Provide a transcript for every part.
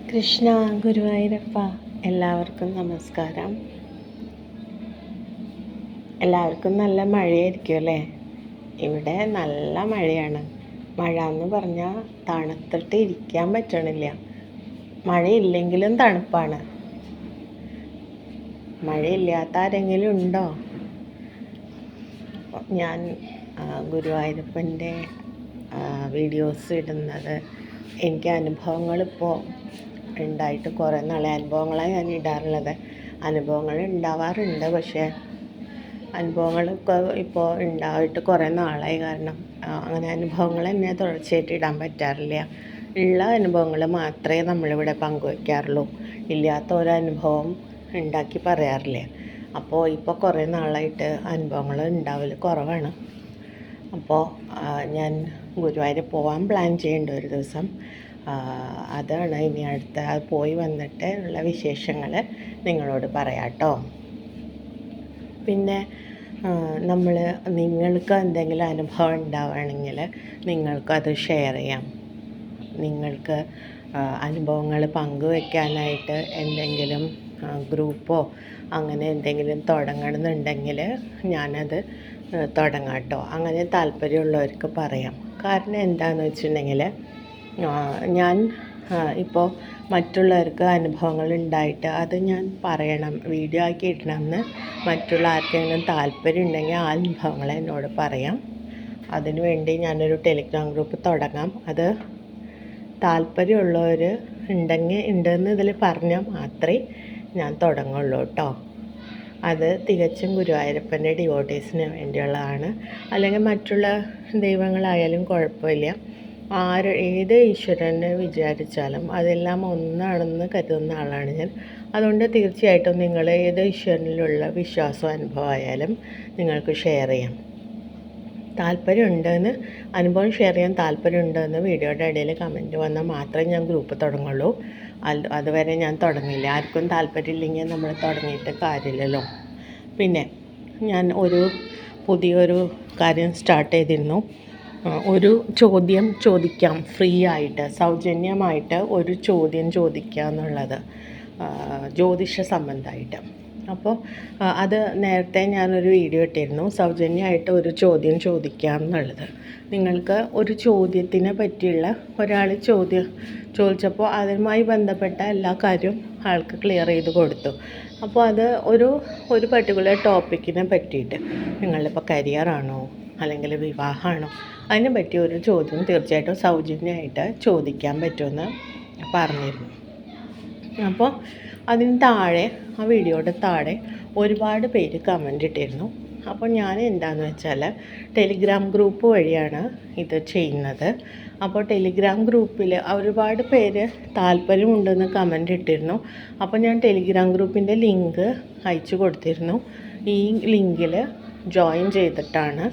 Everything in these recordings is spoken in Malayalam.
കൃഷ്ണ ഗുരുവായൂരപ്പ, എല്ലാവർക്കും നമസ്കാരം. എല്ലാവർക്കും നല്ല മഴയായിരിക്കും അല്ലേ? ഇവിടെ നല്ല മഴയാണ്. മഴ എന്ന് പറഞ്ഞാൽ തണുത്തിട്ട് ഇരിക്കാൻ പറ്റണില്ല. മഴയില്ലെങ്കിലും തണുപ്പാണ്. മഴയില്ലാത്ത ആരെങ്കിലും ഉണ്ടോ? ഞാൻ ഗുരുവായൂരപ്പൻ്റെ വീഡിയോസ് ഇടുന്നത് എനിക്ക് അനുഭവങ്ങളിപ്പോൾ ഉണ്ടായിട്ട് കുറേ നാളെ അനുഭവങ്ങളാണ് ഞാൻ ഇടാറുള്ളത്. അനുഭവങ്ങൾ ഉണ്ടാവാറുണ്ട്, പക്ഷേ അനുഭവങ്ങളൊക്കെ ഇപ്പോൾ ഉണ്ടായിട്ട് കുറേ നാളായി. കാരണം അങ്ങനെ അനുഭവങ്ങൾ തന്നെ തുടർച്ചയായിട്ട് ഇടാൻ പറ്റാറില്ല. ഉള്ള അനുഭവങ്ങൾ മാത്രമേ നമ്മളിവിടെ പങ്കുവയ്ക്കാറുള്ളൂ. ഇല്ലാത്ത ഒരനുഭവം ഉണ്ടാക്കി പറയാറില്ല. അപ്പോൾ ഇപ്പോൾ കുറേ നാളായിട്ട് അനുഭവങ്ങൾ ഉണ്ടാവൽ കുറവാണ്. അപ്പോൾ ഞാൻ ഗുരുവായൂർ പോകാൻ പ്ലാൻ ചെയ്യുന്നുണ്ട് ഒരു ദിവസം. അതാണ് ഇനി അടുത്ത പോയി വന്നിട്ട് ഉള്ള വിശേഷങ്ങൾ നിങ്ങളോട് പറയാം കേട്ടോ. പിന്നെ നിങ്ങൾക്ക് എന്തെങ്കിലും അനുഭവം ഉണ്ടാവുകയാണെങ്കിൽ നിങ്ങൾക്കത് ഷെയർ ചെയ്യാം. നിങ്ങൾക്ക് അനുഭവങ്ങൾ പങ്കുവെക്കാനായിട്ട് എന്തെങ്കിലും ഗ്രൂപ്പോ അങ്ങനെ എന്തെങ്കിലും തുടങ്ങണമെന്നുണ്ടെങ്കിൽ ഞാനത് തുടങ്ങാം കേട്ടോ. അങ്ങനെ താല്പര്യമുള്ളവർക്ക് പറയാം. കാരണം എന്താണെന്ന് വെച്ചിട്ടുണ്ടെങ്കിൽ ഞാൻ ഇപ്പോൾ മറ്റുള്ളവർക്ക് അനുഭവങ്ങൾ ഉണ്ടായിട്ട് അത് ഞാൻ പറയണം, വീഡിയോ ആക്കി ഇടണമെന്ന് മറ്റുള്ള ആർക്കെങ്കിലും താല്പര്യം ഉണ്ടെങ്കിൽ ആ അനുഭവങ്ങൾ എന്നോട് പറയാം. അതിനുവേണ്ടി ഞാനൊരു ടെലിഗ്രാം ഗ്രൂപ്പ് തുടങ്ങാം. അത് താല്പര്യമുള്ളവർ ഉണ്ടെന്ന് ഇതിൽ പറഞ്ഞാൽ മാത്രമേ ഞാൻ തുടങ്ങുള്ളൂ കേട്ടോ. അത് തികച്ചും ഗുരുവായൂരപ്പൻ്റെ ഡിവോട്ടീസിന് വേണ്ടിയുള്ളതാണ്. അല്ലെങ്കിൽ മറ്റുള്ള ദൈവങ്ങളായാലും കുഴപ്പമില്ല. ഏത് ഈശ്വരനെ വിചാരിച്ചാലും അതെല്ലാം ഒന്നാണെന്ന് കരുതുന്ന ആളാണ് ഞാൻ. അതുകൊണ്ട് തീർച്ചയായിട്ടും നിങ്ങൾ ഏത് ഈശ്വരനിലുള്ള വിശ്വാസവും അനുഭവമായാലും നിങ്ങൾക്ക് ഷെയർ ചെയ്യാം. താല്പര്യമുണ്ടെന്ന് അനുഭവം ഷെയർ ചെയ്യാൻ താല്പര്യമുണ്ടെന്ന് വീഡിയോയുടെ ഇടയിൽ കമൻറ്റ് വന്നാൽ മാത്രമേ ഞാൻ ഗ്രൂപ്പ് തുടങ്ങുള്ളൂ. അതുവരെ ഞാൻ തുടങ്ങില്ല. ആർക്കും താല്പര്യമില്ലെങ്കിൽ നമ്മൾ തുടങ്ങിയിട്ട് കാര്യമില്ലല്ലോ. പിന്നെ ഞാൻ പുതിയൊരു കാര്യം സ്റ്റാർട്ട് ചെയ്തിരുന്നു. ഒരു ചോദ്യം ചോദിക്കാം, ഫ്രീ ആയിട്ട് സൗജന്യമായിട്ട് ഒരു ചോദ്യം ചോദിക്കുക എന്നുള്ളത്, ജ്യോതിഷ സംബന്ധമായിട്ട്. അപ്പോൾ അത് നേരത്തെ ഞാനൊരു വീഡിയോ ഇട്ടിരുന്നു, സൗജന്യമായിട്ട് ഒരു ചോദ്യം ചോദിക്കാം എന്നുള്ളത്. നിങ്ങൾക്ക് ഒരു ചോദ്യത്തിനെ പറ്റിയുള്ള ഒരാൾ ചോദിച്ചപ്പോൾ അതുമായി ബന്ധപ്പെട്ട എല്ലാ കാര്യവും ആൾക്ക് ക്ലിയർ ചെയ്ത് കൊടുത്തു. അപ്പോൾ അത് ഒരു പർട്ടിക്കുലർ ടോപ്പിക്കിനെ പറ്റിയിട്ട്, നിങ്ങളിപ്പോൾ കരിയറാണോ അല്ലെങ്കിൽ വിവാഹമാണോ, അതിനെ പറ്റി ഒരു ചോദ്യം തീർച്ചയായിട്ടും സൗജന്യമായിട്ട് ചോദിക്കാൻ പറ്റുമെന്ന് പറഞ്ഞിരുന്നു. അപ്പോൾ അതിന് താഴെ, ആ വീഡിയോയുടെ താഴെ ഒരുപാട് പേര് കമൻ്റ് ഇട്ടിരുന്നു. അപ്പോൾ ഞാൻ എന്താണെന്ന് വെച്ചാൽ ടെലിഗ്രാം ഗ്രൂപ്പ് വഴിയാണ് ഇത് ചെയ്യുന്നത്. അപ്പോൾ ടെലിഗ്രാം ഗ്രൂപ്പിൽ ഒരുപാട് പേര് താല്പര്യമുണ്ടെന്ന് കമൻ്റ് ഇട്ടിരുന്നു. അപ്പോൾ ഞാൻ ടെലിഗ്രാം ഗ്രൂപ്പിൻ്റെ ലിങ്ക് അയച്ചു കൊടുത്തിരുന്നു. ഈ ലിങ്കിൽ ജോയിൻ ചെയ്തിട്ടാണ്.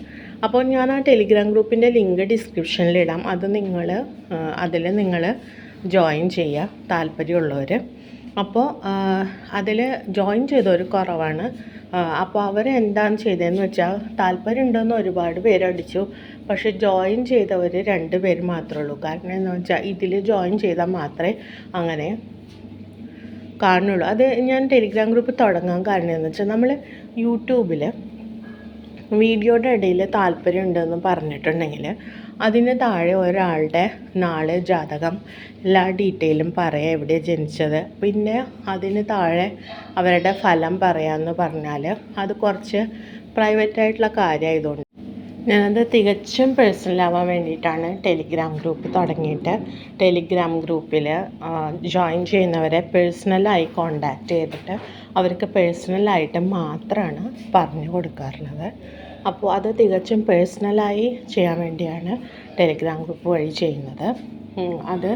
അപ്പോൾ ഞാൻ ആ ടെലിഗ്രാം ഗ്രൂപ്പിൻ്റെ ലിങ്ക് ഡിസ്ക്രിപ്ഷനിലിടാം. അതിൽ നിങ്ങൾ ജോയിൻ ചെയ്യുക, താല്പര്യമുള്ളവർ. അപ്പോൾ അതിൽ ജോയിൻ ചെയ്തവർ കുറവാണ്. അപ്പോൾ അവരെന്താണ് ചെയ്തതെന്ന് വെച്ചാൽ, താല്പര്യമുണ്ടെന്ന് ഒരുപാട് പേരടിച്ചു, പക്ഷേ ജോയിൻ ചെയ്തവർ 2 പേര് മാത്രമേ ഉള്ളൂ. കാരണം എന്താണെന്ന് വെച്ചാൽ ഇതിൽ ജോയിൻ ചെയ്താൽ മാത്രമേ അങ്ങനെ കാണുള്ളൂ. അത് ഞാൻ ടെലിഗ്രാം ഗ്രൂപ്പ് തുടങ്ങാൻ കാരണം എന്ന് വെച്ചാൽ, നമ്മൾ യൂട്യൂബിൽ വീഡിയോയുടെ ഇടയിൽ താല്പര്യമുണ്ടെന്ന് പറഞ്ഞിട്ടുണ്ടെങ്കിൽ അതിന് താഴെ ഒരാളുടെ നാളെ ജാതകം എല്ലാ ഡീറ്റെയിലും പറയാം, എവിടെ ജനിച്ചത്, പിന്നെ അതിന് താഴെ അവരുടെ ഫലം പറയാമെന്ന് പറഞ്ഞാൽ അത് കുറച്ച് പ്രൈവറ്റായിട്ടുള്ള കാര്യമായതുകൊണ്ട് ഞാനത് തികച്ചും പേഴ്സണലാവാൻ വേണ്ടിയിട്ടാണ് ടെലിഗ്രാം ഗ്രൂപ്പ് തുടങ്ങിയിട്ട് ടെലിഗ്രാം ഗ്രൂപ്പിൽ ജോയിൻ ചെയ്യുന്നവരെ പേഴ്സണലായി കോണ്ടാക്റ്റ് ചെയ്തിട്ട് അവർക്ക് പേഴ്സണലായിട്ട് മാത്രമാണ് പറഞ്ഞു കൊടുക്കാറുള്ളത്. അപ്പോൾ അത് തികച്ചും പേഴ്സണലായി ചെയ്യാൻ വേണ്ടിയാണ് ടെലിഗ്രാം ഗ്രൂപ്പ് വഴി ചെയ്യുന്നത്. അത്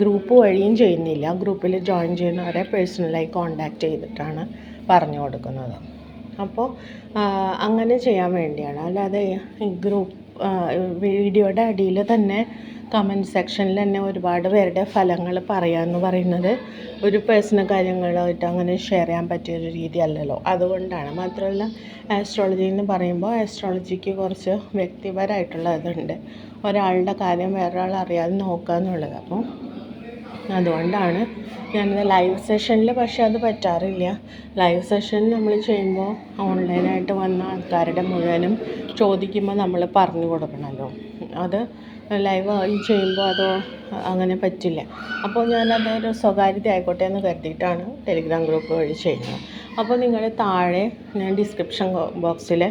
ഗ്രൂപ്പ് വഴിയും ചെയ്യുന്നില്ല, ഗ്രൂപ്പിൽ ജോയിൻ ചെയ്യുന്നവരെ പേഴ്സണലായി കോണ്ടാക്റ്റ് ചെയ്തിട്ടാണ് പറഞ്ഞു കൊടുക്കുന്നത്. അപ്പോൾ അങ്ങനെ ചെയ്യാൻ വേണ്ടിയാണ്. അല്ലാതെ വീഡിയോയുടെ അടിയിൽ തന്നെ കമൻറ്റ് സെക്ഷനിൽ തന്നെ ഒരുപാട് പേരുടെ ഫലങ്ങൾ പറയാമെന്ന് പറയുന്നത് ഒരു പേഴ്സണൽ കാര്യങ്ങളായിട്ട് അങ്ങനെ ഷെയർ ചെയ്യാൻ പറ്റിയൊരു രീതി അല്ലല്ലോ. അതുകൊണ്ടാണ്. മാത്രമല്ല, ആസ്ട്രോളജി എന്ന് പറയുമ്പോൾ ആസ്ട്രോളജിക്ക് കുറച്ച് വ്യക്തിപരമായിട്ടുള്ള ഇതുണ്ട്. ഒരാളുടെ കാര്യം വേറൊരാൾ അറിയാതെ നോക്കുക എന്നുള്ളത്. അപ്പോൾ അതുകൊണ്ടാണ് ഞാനിത് ലൈവ് സെഷനിൽ പക്ഷേ അത് പറ്റാറില്ല. ലൈവ് സെഷൻ നമ്മൾ ചെയ്യുമ്പോൾ ഓൺലൈനായിട്ട് വന്ന ആൾക്കാരുടെ മുഴുവനും ചോദിക്കുമ്പോൾ നമ്മൾ പറഞ്ഞു കൊടുക്കണമല്ലോ. അത് ലൈവ് ആയി ചെയ്യുമ്പോൾ അത് അങ്ങനെ പറ്റില്ല. അപ്പോൾ ഞാനതൊരു സ്വകാര്യത ആയിക്കോട്ടെ എന്ന് കരുതിയിട്ടാണ് ടെലിഗ്രാം ഗ്രൂപ്പ് വഴി ചെയ്യുന്നത്. അപ്പോൾ നിങ്ങൾ താഴെ ഞാൻ ഡിസ്ക്രിപ്ഷൻ ബോക്സിൽ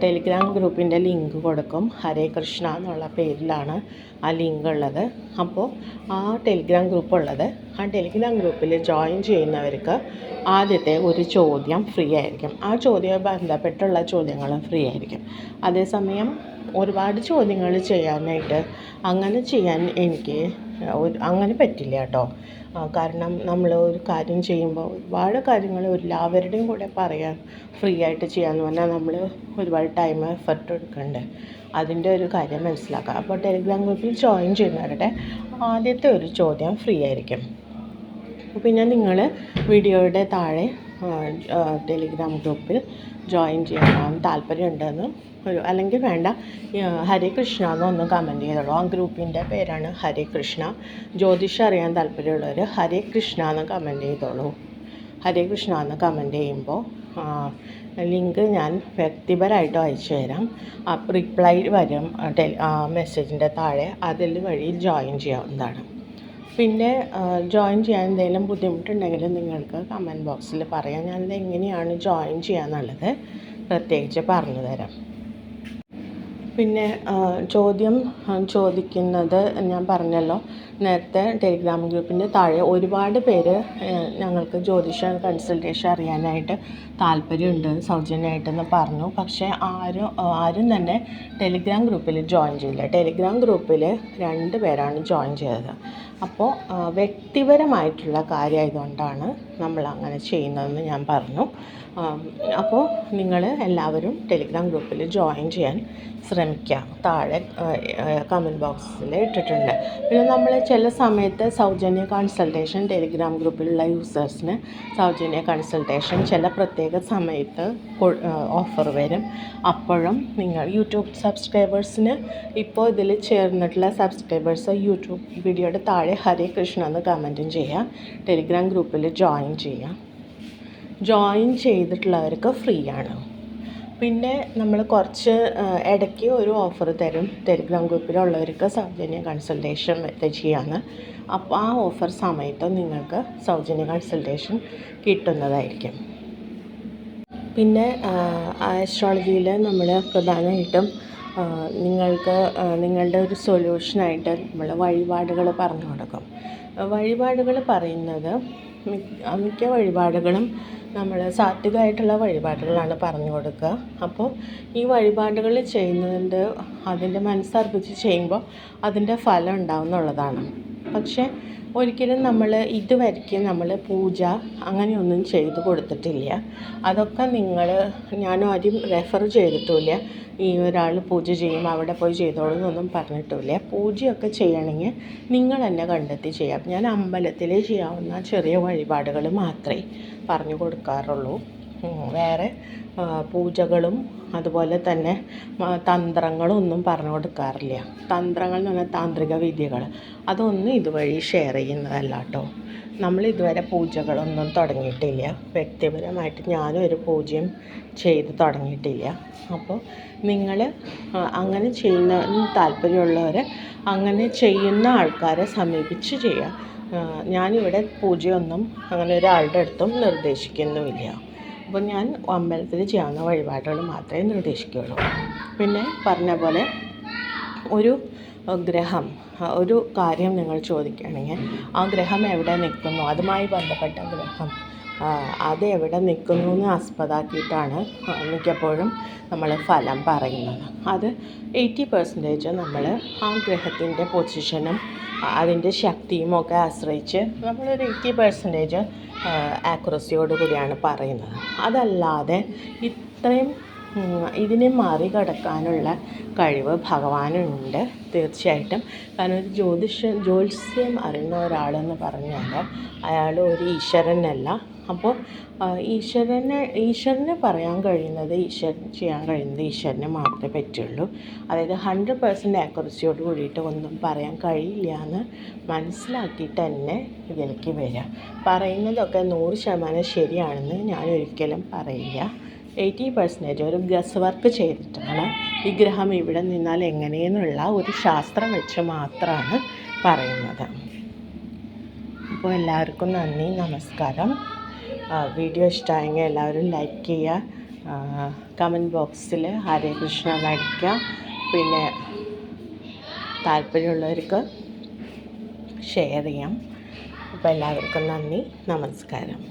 ടെലിഗ്രാം ഗ്രൂപ്പിൻ്റെ ലിങ്ക് കൊടുക്കും. ഹരേ കൃഷ്ണ എന്നുള്ള പേരിലാണ് ആ ലിങ്ക് ഉള്ളത്. അപ്പോൾ ആ ടെലിഗ്രാം ഗ്രൂപ്പ് ഉള്ളത്, ആ ടെലിഗ്രാം ഗ്രൂപ്പിൽ ജോയിൻ ചെയ്യുന്നവർക്ക് ആദ്യത്തെ ഒരു ചോദ്യം ഫ്രീ ആയിരിക്കും. ആ ചോദ്യവുമായി ബന്ധപ്പെട്ടുള്ള ചോദ്യങ്ങളും ഫ്രീ ആയിരിക്കും. അതേസമയം ഒരുപാട് ചോദ്യങ്ങൾ ചെയ്യാനായിട്ട് അങ്ങനെ ചെയ്യാൻ എനിക്ക് അങ്ങനെ പറ്റില്ല കേട്ടോ. കാരണം നമ്മൾ ഒരു കാര്യം ചെയ്യുമ്പോൾ ഒരുപാട് കാര്യങ്ങൾ എല്ലാവരുടെയും കൂടെ പറയാൻ ഫ്രീ ആയിട്ട് ചെയ്യാമെന്ന് പറഞ്ഞാൽ നമ്മൾ ഒരുപാട് ടൈം എഫർട്ട് എടുക്കണ്ടേ. അതിൻ്റെ ഒരു കാര്യം മനസ്സിലാക്കാം. അപ്പോൾ ടെലിഗ്രാം ഗ്രൂപ്പിൽ ജോയിൻ ചെയ്യുന്നവരുടെ ആദ്യത്തെ ഒരു ചോദ്യം ഫ്രീ ആയിരിക്കും. പിന്നെ നിങ്ങൾ വീഡിയോയുടെ താഴെ ടെലിഗ്രാം ഗ്രൂപ്പിൽ ജോയിൻ ചെയ്യാൻ താല്പര്യമുണ്ടെന്ന് അല്ലെങ്കിൽ വേണ്ട, ഹരേ കൃഷ്ണ എന്നൊന്ന് കമൻറ്റ് ചെയ്തോളൂ. ആ ഗ്രൂപ്പിൻ്റെ പേരാണ് ഹരേ കൃഷ്ണ. ജ്യോതിഷം അറിയാൻ താല്പര്യമുള്ളവർ ഹരേ കൃഷ്ണ എന്ന് കമൻറ്റ് ചെയ്തോളൂ. ഹരേ കൃഷ്ണ എന്ന് കമൻറ്റ് ചെയ്യുമ്പോൾ ലിങ്ക് ഞാൻ വ്യക്തിപരമായിട്ട് അയച്ചു തരാം. റിപ്ലൈ വരും മെസ്സേജിൻ്റെ താഴെ. അതിൽ വഴി ജോയിൻ ചെയ്യാവുന്നതാണ്. പിന്നെ ജോയിൻ ചെയ്യാൻ എന്തെങ്കിലും ബുദ്ധിമുട്ടുണ്ടെങ്കിൽ നിങ്ങൾക്ക് കമൻറ്റ് ബോക്സിൽ പറയാം. ഞാനത് എങ്ങനെയാണ് ജോയിൻ ചെയ്യാന്നുള്ളത് പ്രത്യേകിച്ച് പറഞ്ഞു തരാം. പിന്നെ ചോദ്യം ചോദിക്കുന്നത് ഞാൻ പറഞ്ഞല്ലോ നേരത്തെ, ടെലിഗ്രാം ഗ്രൂപ്പിൻ്റെ താഴെ ഒരുപാട് പേര് ഞങ്ങൾക്ക് ജ്യോതിഷ കൺസൾട്ടേഷൻ അറിയാനായിട്ട് താല്പര്യമുണ്ട് സൗജന്യമായിട്ടെന്ന് പറഞ്ഞു. പക്ഷേ ആരും തന്നെ ടെലിഗ്രാം ഗ്രൂപ്പിൽ ജോയിൻ ചെയ്തില്ല. ടെലിഗ്രാം ഗ്രൂപ്പിൽ 2 പേരാണ് ജോയിൻ ചെയ്തത്. അപ്പോൾ വ്യക്തിപരമായിട്ടുള്ള കാര്യമായതുകൊണ്ടാണ് നമ്മൾ അങ്ങനെ ചെയ്യുന്നതെന്ന് ഞാൻ പറഞ്ഞു. അപ്പോൾ നിങ്ങൾ എല്ലാവരും ടെലിഗ്രാം ഗ്രൂപ്പിൽ ജോയിൻ ചെയ്യാൻ ശ്രമിക്കുക. താഴെ കമൻറ്റ് ബോക്സിൽ ഇട്ടിട്ടുണ്ട്. പിന്നെ നമ്മൾ ചില സമയത്ത് സൗജന്യ കൺസൾട്ടേഷൻ ടെലിഗ്രാം ഗ്രൂപ്പിലുള്ള യൂസേഴ്സിന് സൗജന്യ കൺസൾട്ടേഷൻ ചില പ്രത്യേക സമയത്ത് ഓഫർ വരും. അപ്പോഴും നിങ്ങൾ യൂട്യൂബ് സബ്സ്ക്രൈബേഴ്സിന് ഇപ്പോൾ ഇതിൽ ചേർന്നിട്ടുള്ള സബ്സ്ക്രൈബേഴ്സ് യൂട്യൂബ് വീഡിയോയുടെ താഴെ ഹരേ കൃഷ്ണ എന്ന് കമൻറ്റും ചെയ്യുക. ടെലിഗ്രാം ഗ്രൂപ്പിൽ ജോയിൻ ചെയ്യുക. ജോയിൻ ചെയ്തിട്ടുള്ളവർക്ക് ഫ്രീ ആണ്. പിന്നെ നമ്മൾ കുറച്ച് ഇടയ്ക്ക് ഒരു ഓഫർ തരും ടെലിഗ്രാം ഗ്രൂപ്പിലുള്ളവർക്ക് സൗജന്യ കൺസൾട്ടേഷൻ ചെയ്യാമെന്ന്. അപ്പോൾ ആ ഓഫർ സമയത്ത് നിങ്ങൾക്ക് സൗജന്യ കൺസൾട്ടേഷൻ കിട്ടുന്നതായിരിക്കും. പിന്നെ ആസ്ട്രോളജിയിൽ നമ്മൾ പ്രധാനമായിട്ടും നിങ്ങൾക്ക് നിങ്ങളുടെ ഒരു സൊല്യൂഷനായിട്ട് നമ്മൾ വഴിപാടുകൾ പറഞ്ഞു കൊടുക്കും. വഴിപാടുകൾ പറയുന്നത് മിക്ക വഴിപാടുകളും നമ്മൾ സാത്വികമായിട്ടുള്ള വഴിപാടുകളാണ് പറഞ്ഞു കൊടുക്കുക. അപ്പോൾ ഈ വഴിപാടുകൾ ചെയ്യുന്നതിൻ്റെ അതിൻ്റെ മനസ്സർപ്പിച്ച് ചെയ്യുമ്പോൾ അതിൻ്റെ ഫലം ഉണ്ടാവും എന്നുള്ളതാണ്. പക്ഷേ ഒരിക്കലും നമ്മൾ ഇതുവരെയ്ക്കും നമ്മൾ പൂജ അങ്ങനെയൊന്നും ചെയ്ത് കൊടുത്തിട്ടില്ല. അതൊക്കെ ഞാനും ആരും റെഫർ ചെയ്തിട്ടുമില്ല. ഈ ഒരാൾ പൂജ ചെയ്യും അവിടെ പോയി ചെയ്തോളൂ എന്നൊന്നും പറഞ്ഞിട്ടില്ല. പൂജയൊക്കെ ചെയ്യണമെങ്കിൽ നിങ്ങൾ തന്നെ കണ്ടെത്തി ചെയ്യാം. ഞാൻ അമ്പലത്തിൽ ചെയ്യാവുന്ന ചെറിയ വഴിപാടുകൾ മാത്രമേ പറഞ്ഞു കൊടുക്കാറുള്ളൂ. വേറെ പൂജകളും അതുപോലെ തന്നെ തന്ത്രങ്ങളും ഒന്നും പറഞ്ഞു കൊടുക്കാറില്ല. തന്ത്രങ്ങൾ എന്ന് പറഞ്ഞാൽ താന്ത്രിക വിദ്യകൾ അതൊന്നും ഇതുവഴി ഷെയർ ചെയ്യുന്നതല്ല കേട്ടോ. നമ്മൾ ഇതുവരെ പൂജകളൊന്നും തുടങ്ങിയിട്ടില്ല. വ്യക്തിപരമായിട്ട് ഞാനും ഒരു പൂജയും ചെയ്ത് തുടങ്ങിയിട്ടില്ല. അപ്പോൾ നിങ്ങൾ അങ്ങനെ ചെയ്യുന്ന താല്പര്യമുള്ളവർ അങ്ങനെ ചെയ്യുന്ന ആൾക്കാരെ സമീപിച്ച് ചെയ്യുക. ഞാനിവിടെ പൂജയൊന്നും അങ്ങനെ ഒരാളുടെ അടുത്തും നിർദ്ദേശിക്കുന്നുമില്ല. അപ്പോൾ ഞാൻ അമ്പലത്തിൽ ചെയ്യാവുന്ന വഴിപാടുകൾ മാത്രമേ നിർദ്ദേശിക്കുകയുള്ളൂ. പിന്നെ പറഞ്ഞ പോലെ ഒരു ഗ്രഹം ഒരു കാര്യം നിങ്ങൾ ചോദിക്കുകയാണെങ്കിൽ ആ ഗ്രഹം എവിടെ നിൽക്കുന്നു, അതുമായി ബന്ധപ്പെട്ട ഗ്രഹം അത് എവിടെ നിൽക്കുന്നു എന്ന് ആസ്പദമാക്കിയിട്ടാണ് മിക്കപ്പോഴും നമ്മൾ ഫലം പറയുന്നത്. അത് 80% നമ്മൾ ആ ഗ്രഹത്തിൻ്റെ പൊസിഷനും അതിൻ്റെ ശക്തിയും ഒക്കെ ആശ്രയിച്ച് നമ്മളൊരു 80% ആക്യുറസിയോട് കൂടിയാണ് പറയുന്നത്. അതല്ലാതെ ഇത്രയും ഇതിനെ മറികടക്കാനുള്ള കഴിവ് ഭഗവാനുണ്ട് തീർച്ചയായിട്ടും. കാരണം ഒരു ജ്യോത്സ്യം അറിയുന്ന ഒരാളെന്ന് പറഞ്ഞാൽ അയാൾ ഒരു ഈശ്വരനല്ല. അപ്പോൾ ഈശ്വരനെ പറയാൻ കഴിയുന്നത്, ഈശ്വരൻ ചെയ്യാൻ കഴിയുന്നത് ഈശ്വരനെ മാത്രമേ പറ്റുള്ളൂ. അതായത് 100% ആക്യുറസിയോട് കൂടിയിട്ട് ഒന്നും പറയാൻ കഴിയില്ല എന്ന് മനസ്സിലാക്കിയിട്ട് തന്നെ ഇതിലേക്ക് വരിക. പറയുന്നതൊക്കെ 100% ശരിയാണെന്ന് ഞാൻ ഒരിക്കലും പറയില്ല. 80% ഒരു ഗസ് വർക്ക് ചെയ്തിട്ടാണ് ഈ ഗ്രഹം ഇവിടെ നിന്നാൽ എങ്ങനെയെന്നുള്ള ഒരു ശാസ്ത്രം വെച്ച് മാത്രമാണ് പറയുന്നത്. അപ്പോൾ എല്ലാവർക്കും നന്ദി, നമസ്കാരം. വീഡിയോ ഇഷ്ടമായെങ്കിൽ എല്ലാവരും ലൈക്ക് ചെയ്യുക, കമൻറ്റ് ബോക്സിൽ ഹരേ കൃഷ്ണ അടിക്കുക. പിന്നെ താല്പര്യമുള്ളവർക്ക് ഷെയർ ചെയ്യാം. അപ്പോൾ എല്ലാവർക്കും നന്ദി, നമസ്കാരം.